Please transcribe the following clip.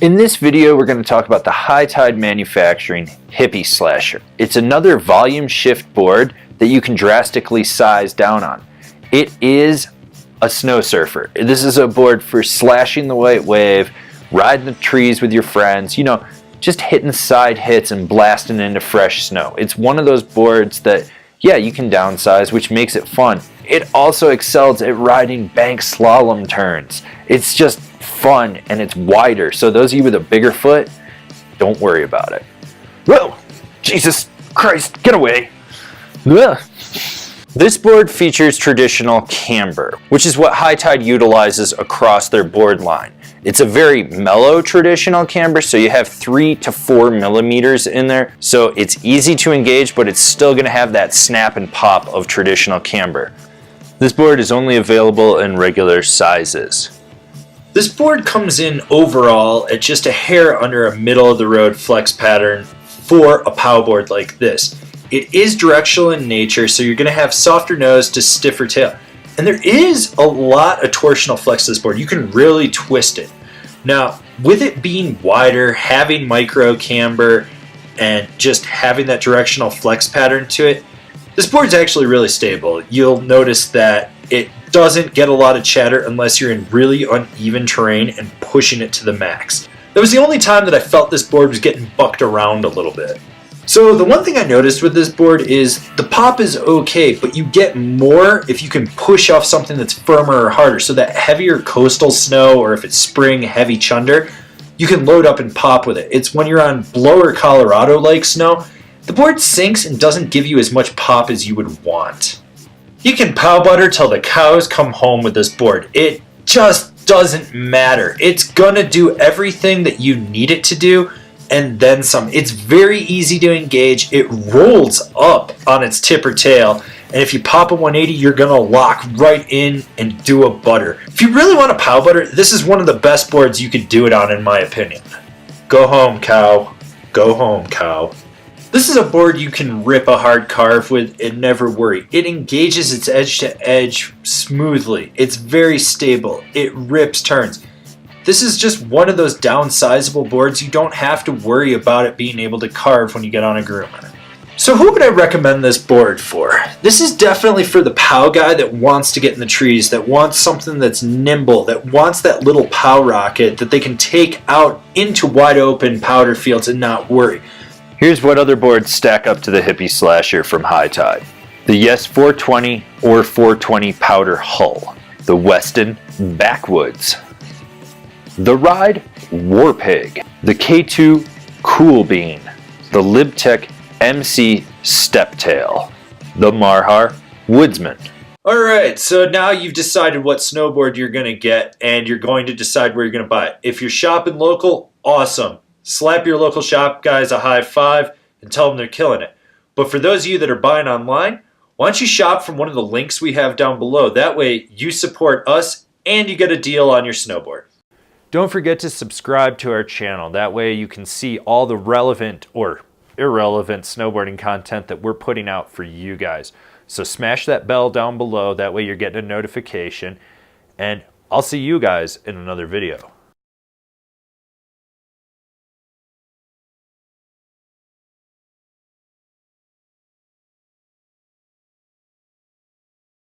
In this video, we're going to talk about the Hightide Manufacturing Hippy Slasher. It's another volume shift board that you can drastically size down on. It is a snow surfer. This is a board for slashing the white wave, riding the trees with your friends, you know, just hitting side hits and blasting into fresh snow. It's one of those boards that, yeah, you can downsize, which makes it fun. It also excels at riding bank slalom turns. It's just fun and it's wider, so those of you with a bigger foot, don't worry about it. Whoa! Jesus Christ, get away! Ugh. This board features traditional camber, which is what Hightide utilizes across their board line. It's a very mellow traditional camber, so you have 3 to 4 millimeters in there, so it's easy to engage, but it's still going to have that snap and pop of traditional camber. This board is only available in regular sizes. This board comes in overall at just a hair under a middle of the road flex pattern for a POW board like this. It is directional in nature, so you're going to have softer nose to stiffer tail. And there is a lot of torsional flex to this board. You can really twist it. Now, with it being wider, having micro camber, and just having that directional flex pattern to it, this board's actually really stable. You'll notice that it doesn't get a lot of chatter unless you're in really uneven terrain and pushing it to the max. That was the only time that I felt this board was getting bucked around a little bit. So the one thing I noticed with this board is the pop is okay, but you get more if you can push off something that's firmer or harder. So that heavier coastal snow, or if it's spring heavy chunder, you can load up and pop with it. It's when you're on blower Colorado-like snow, the board sinks and doesn't give you as much pop as you would want. You can pow butter till the cows come home with this board. It just doesn't matter. It's gonna do everything that you need it to do and then some. It's very easy to engage. It rolls up on its tip or tail, and if you pop a 180, you're gonna lock right in and do a butter. If you really want to pow butter, this is one of the best boards you could do it on, in my opinion. Go home, cow. Go home, cow. This is a board you can rip a hard carve with and never worry. It engages its edge to edge smoothly. It's very stable. It rips turns. This is just one of those downsizable boards. You don't have to worry about it being able to carve when you get on a groomer. So who would I recommend this board for? This is definitely for the POW guy that wants to get in the trees, that wants something that's nimble, that wants that little POW rocket that they can take out into wide open powder fields and not worry. Here's what other boards stack up to the Hippy Slasher from Hightide. The Yes 420 or 420 powder hull. The Weston Backwoods. The Ride Warpig. The K2 Cool Bean. The Libtech MC Steptail. The Marhar Woodsman. Alright, so now you've decided what snowboard you're going to get, and you're going to decide where you're going to buy it. If you're shopping local, awesome. Slap your local shop guys a high five and tell them they're killing it. But for those of you that are buying online, why don't you shop from one of the links we have down below? That way you support us and you get a deal on your snowboard. Don't forget to subscribe to our channel. That way you can see all the relevant or irrelevant snowboarding content that we're putting out for you guys. So smash that bell down below. That way you're getting a notification. And I'll see you guys in another video.